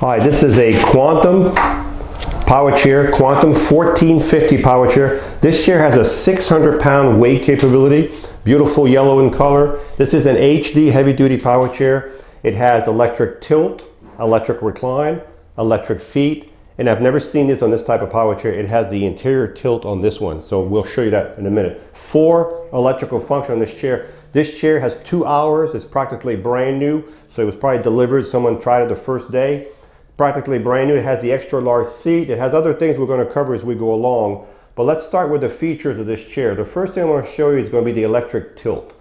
All right, this is a Quantum power chair, Quantum 1450 power chair. This chair has a 600-pound weight capability, beautiful yellow in color. This is an HD heavy-duty power chair. It has electric tilt, electric recline, electric feet, and I've never seen this on this type of power chair. It has the interior tilt on this one, so we'll show you that in a minute. 4 electrical function on this chair. This chair has 2 hours. It's practically brand new, so it was probably delivered. Someone tried it the first day. Practically brand new. It has the extra large seat. It has other things we're going to cover as we go along. But let's start with the features of this chair. The first thing I want to show you is going to be the electric tilt.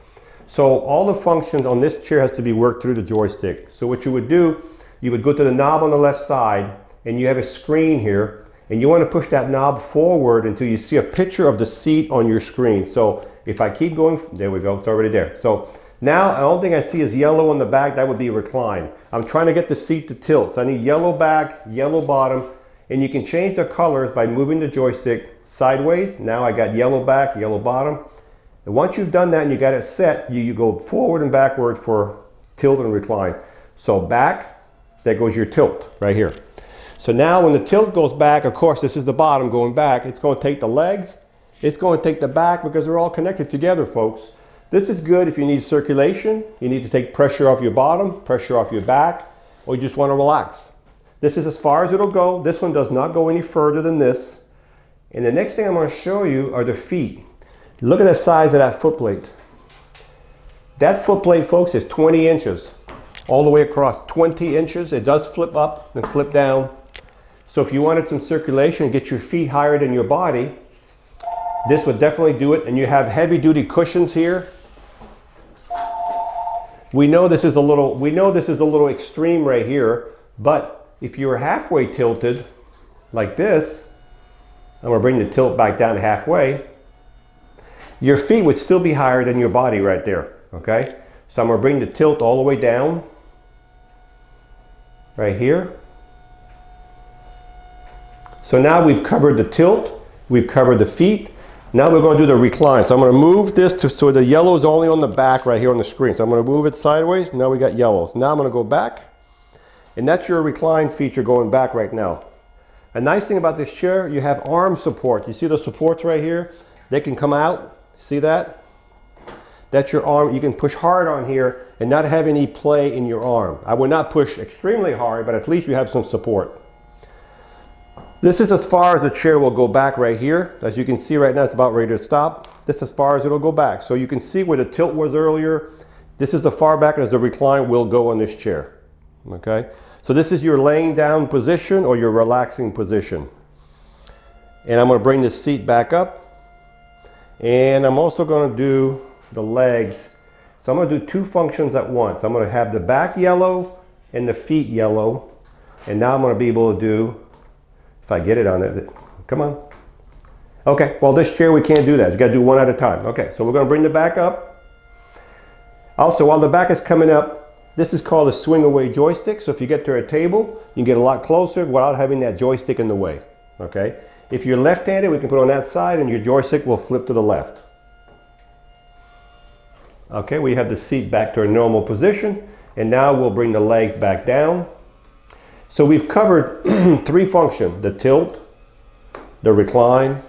So all the functions on this chair has to be worked through the joystick. So what you would do, you would go to the knob on the left side and you have a screen here and you want to push that knob forward until you see a picture of the seat on your screen. So if I keep going, there we go, it's already there. So now the only thing I see is yellow on the back. That would be recline. I'm trying to get the seat to tilt. So I need yellow back, yellow bottom, and you can change the colors by moving the joystick sideways. Now I got yellow back, yellow bottom. And once you've done that and you got it set, you go forward and backward for tilt and recline. So back, there goes your tilt right here. So now when the tilt goes back, of course this is the bottom going back, it's going to take the legs, it's going to take the back because they're all connected together, folks. This is good if you need circulation, you need to take pressure off your bottom, pressure off your back, or you just want to relax. This is as far as it'll go. This one does not go any further than this. And the next thing I'm going to show you are the feet. Look at the size of that foot plate. That foot plate, folks, is 20 inches all the way across, 20 inches. It does flip up and flip down. So if you wanted some circulation, get your feet higher than your body, this would definitely do it. And you have heavy duty cushions here. We know this is a little extreme right here, but if you were halfway tilted like this, I'm gonna bring the tilt back down to halfway, your feet would still be higher than your body right there, okay? So I'm gonna bring the tilt all the way down, right here. So now we've covered the tilt, we've covered the feet. Now we're going to do the recline. So I'm going to move this so the yellow is only on the back right here on the screen. So I'm going to move it sideways. Now we got yellows. Now I'm going to go back. And that's your recline feature going back right now. A nice thing about this chair, you have arm support. You see the supports right here? They can come out. See that? That's your arm. You can push hard on here and not have any play in your arm. I would not push extremely hard, but at least you have some support. This is as far as the chair will go back right here. As you can see right now, it's about ready to stop. This is as far as it'll go back. So you can see where the tilt was earlier. This is the far back as the recline will go on this chair. Okay? So this is your laying down position or your relaxing position. And I'm going to bring this seat back up. And I'm also going to do the legs. So I'm going to do 2 functions at once. I'm going to have the back yellow and the feet yellow. And now I'm going to be able to do, if I get it on it, come on. Okay, well this chair we can't do that. You got to do one at a time. Okay, so we're going to bring the back up. Also, while the back is coming up, this is called a swing away joystick. So if you get to a table, you can get a lot closer without having that joystick in the way. Okay, if you're left-handed, we can put it on that side and your joystick will flip to the left. Okay, we have the seat back to a normal position, and now we'll bring the legs back down. So we've covered 3 functions: the tilt, the recline,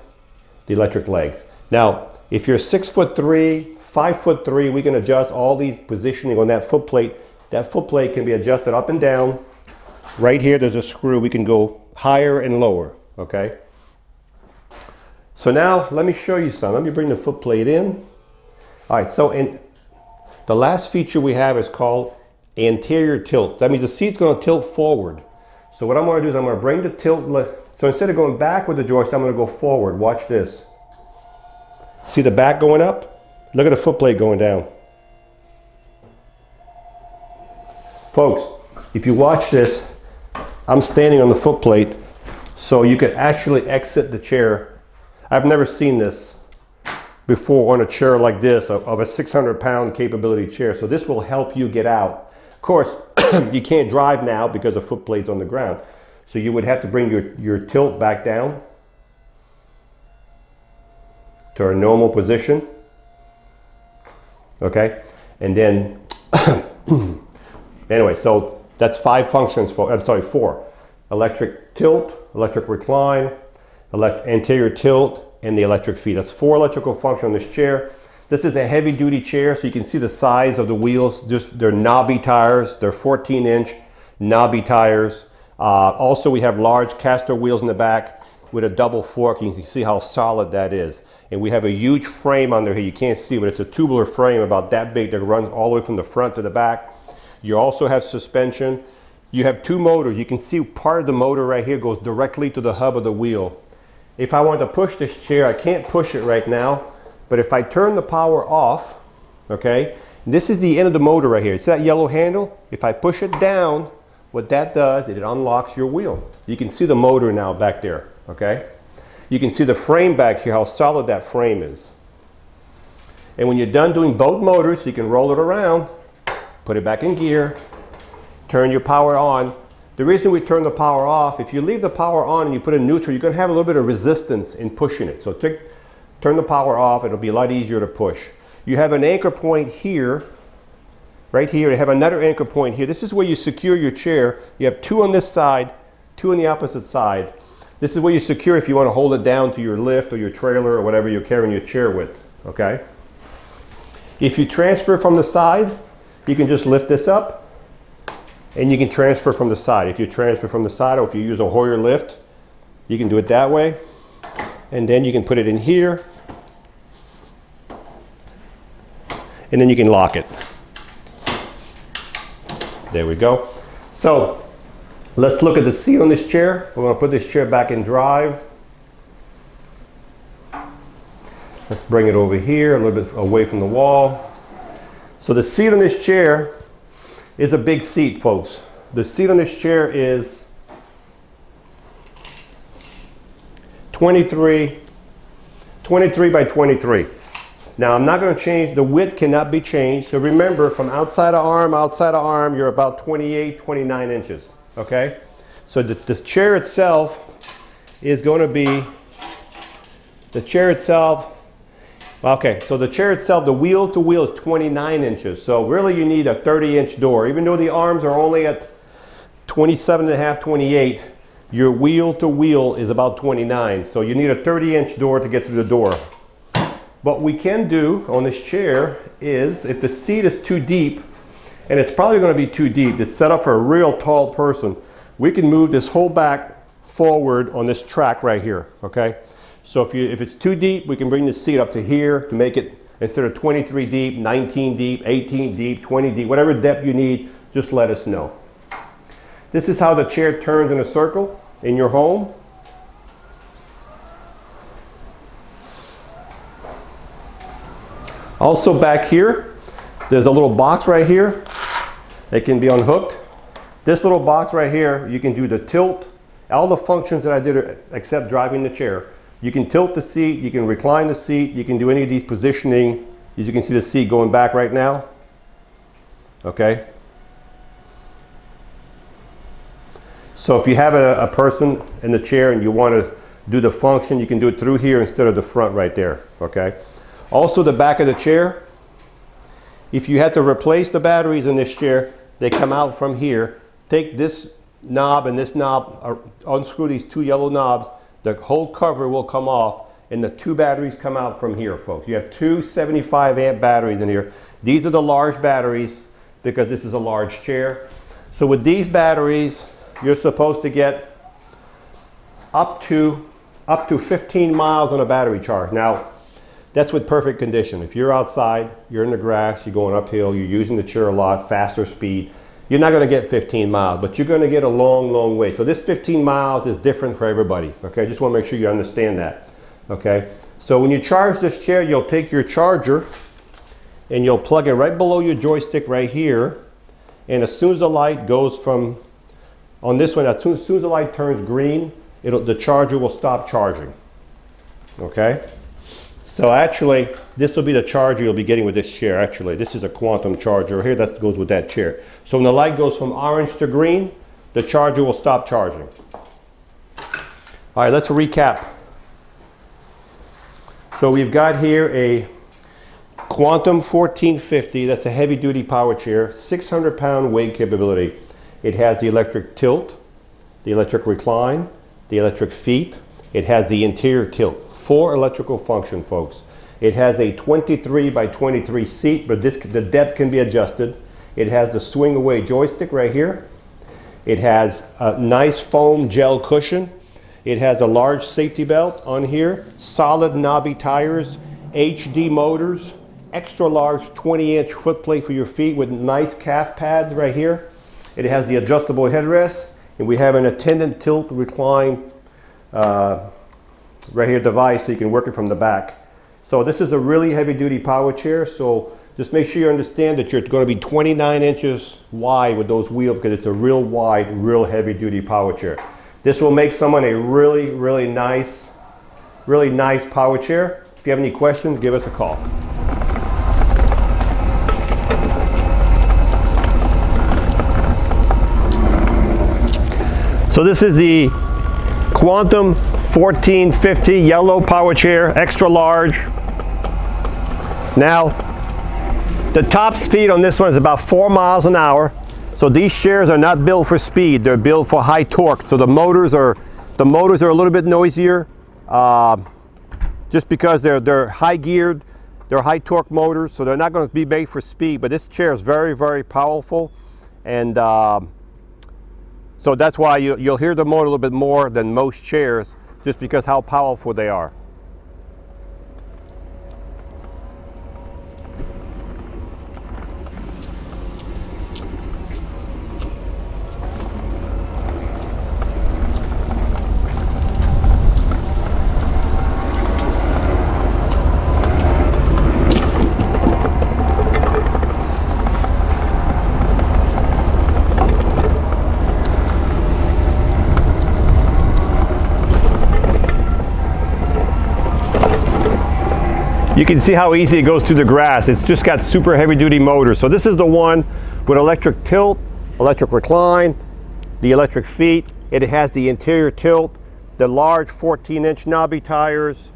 the electric legs. Now, if you're 6'3", 5'3", we can adjust all these positioning on that foot plate. That foot plate can be adjusted up and down. Right here, there's a screw. We can go higher and lower, okay? So now, let me show you some. Let me bring the foot plate in. All right, so the last feature we have is called anterior tilt. That means the seat's going to tilt forward. So what I'm going to do is I'm going to bring the tilt, so instead of going back with the joystick, I'm going to go forward. Watch this. See the back going up? Look at the foot plate going down. Folks, if you watch this, I'm standing on the foot plate, so you could actually exit the chair. I've never seen this before on a chair like this, of a 600-pound capability chair. So this will help you get out. Of course, you can't drive now because the foot plate's on the ground. So you would have to bring your tilt back down to a normal position. Okay, and then anyway, so That's 5 functions for, I'm sorry, 4. Electric tilt, electric recline, anterior tilt, and the electric feet. That's 4 electrical functions on this chair. This is a heavy duty chair, so you can see the size of the wheels. They're knobby tires. They're 14-inch knobby tires. Also, we have large caster wheels in the back with a double fork. You can see how solid that is. And we have a huge frame under here. You can't see, but it's a tubular frame about that big that runs all the way from the front to the back. You also have suspension. You have 2 motors. You can see part of the motor right here goes directly to the hub of the wheel. If I want to push this chair, I can't push it right now, but if I turn the power off, okay, this is the end of the motor right here. It's that yellow handle. If I push it down, what that does is it unlocks your wheel. You can see the motor now back there, okay? You can see the frame back here, how solid that frame is. And when you're done doing both motors, you can roll it around, put it back in gear, turn your power on. The reason we turn the power off, if you leave the power on and you put it in neutral, you're going to have a little bit of resistance in pushing it. So turn the power off, it'll be a lot easier to push. You have an anchor point here, right here. You have another anchor point here. This is where you secure your chair. You have 2 on this side, 2 on the opposite side. This is where you secure if you want to hold it down to your lift or your trailer or whatever you're carrying your chair with, okay? If you transfer from the side, you can just lift this up and you can transfer from the side. If you transfer from the side, or if you use a Hoyer lift, you can do it that way. And then you can put it in here and then you can lock it. There we go. So let's look at the seat on this chair. We're going to put this chair back in drive. Let's bring it over here a little bit away from the wall. So the seat on this chair is a big seat, folks. The seat on this chair is 23 by 23. Now I'm not going to change, the width cannot be changed. So remember, from outside of arm, you're about 28, 29 inches, okay? So this chair itself is going to be, okay, so the chair itself, the wheel to wheel is 29 inches. So really you need a 30-inch door. Even though the arms are only at 27.5, 28, your wheel to wheel is about 29. So you need a 30-inch door to get through the door. What we can do on this chair is, if the seat is too deep, and it's probably going to be too deep, it's set up for a real tall person, we can move this whole back forward on this track right here, okay? So if it's too deep, we can bring the seat up to here to make it, instead of 23 deep, 19 deep, 18 deep, 20 deep, whatever depth you need, just let us know. This is how the chair turns in a circle in your home. Also back here, there's a little box right here that can be unhooked. This little box right here, you can do the tilt, all the functions that I did except driving the chair. You can tilt the seat, you can recline the seat, you can do any of these positioning. As you can see the seat going back right now, okay? So if you have a person in the chair and you want to do the function, you can do it through here instead of the front right there, okay? Also the back of the chair, if you had to replace the batteries in this chair, they come out from here. Take this knob and this knob, unscrew these 2 yellow knobs, the whole cover will come off and the 2 batteries come out from here, folks. You have 2 75-amp batteries in here. These are the large batteries because this is a large chair. So with these batteries, you're supposed to get up to 15 miles on a battery charge. Now, that's with perfect condition. If you're outside, you're in the grass, you're going uphill, you're using the chair a lot, faster speed, you're not going to get 15 miles, but you're going to get a long, long way. So this 15 miles is different for everybody, okay? I just want to make sure you understand that, okay? So when you charge this chair, you'll take your charger and you'll plug it right below your joystick right here. And as soon as the light goes from, on this one, as soon as the light turns green, the charger will stop charging, okay? So actually, this will be the charger you'll be getting with this chair. Actually, this is a quantum charger here that goes with that chair. So when the light goes from orange to green, the charger will stop charging. All right, let's recap. So we've got here a Quantum 1450. That's a heavy-duty power chair, 600-pound weight capability. It has the electric tilt, the electric recline, the electric feet. It has the interior tilt. 4 electrical function, folks. It has a 23 by 23 seat, but the depth can be adjusted. It has the swing away joystick right here. It has a nice foam gel cushion. It has a large safety belt on here, solid knobby tires, HD motors, extra large 20-inch foot plate for your feet with nice calf pads right here. It has the adjustable headrest, and we have an attendant tilt recline right here device so you can work it from the back. So this is a really heavy duty power chair, so just make sure you understand that you're going to be 29 inches wide with those wheels because it's a real wide, real heavy duty power chair. This will make someone a really nice power chair. If you have any questions, give us a call. So this is the Quantum 1450 yellow power chair, extra large. Now, the top speed on this one is about 4 miles an hour. So these chairs are not built for speed, they're built for high torque. So the motors are a little bit noisier, just because they're high geared, they're high torque motors, so they're not going to be made for speed. But this chair is very powerful, and so that's why you'll hear the motor a little bit more than most chairs, just because how powerful they are. You can see how easy it goes through the grass. It's just got super heavy duty motors. So this is the one with electric tilt, electric recline, the electric feet. It has the interior tilt, the large 14-inch knobby tires,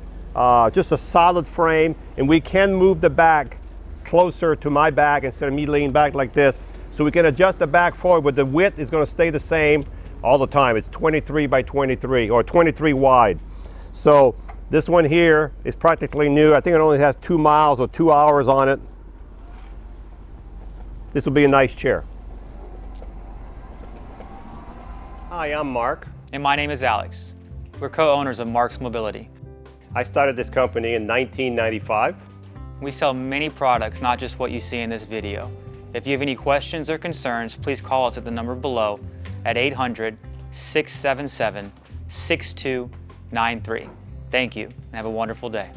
just a solid frame, and we can move the back closer to my back instead of me leaning back like this. So we can adjust the back forward, but the width is going to stay the same all the time. It's 23 by 23 or 23 wide. So this one here is practically new. I think it only has 2 miles or 2 hours on it. This will be a nice chair. Hi, I'm Mark. And my name is Alex. We're co-owners of Marc's Mobility. I started this company in 1995. We sell many products, not just what you see in this video. If you have any questions or concerns, please call us at the number below at 800-677-6293. Thank you, and have a wonderful day.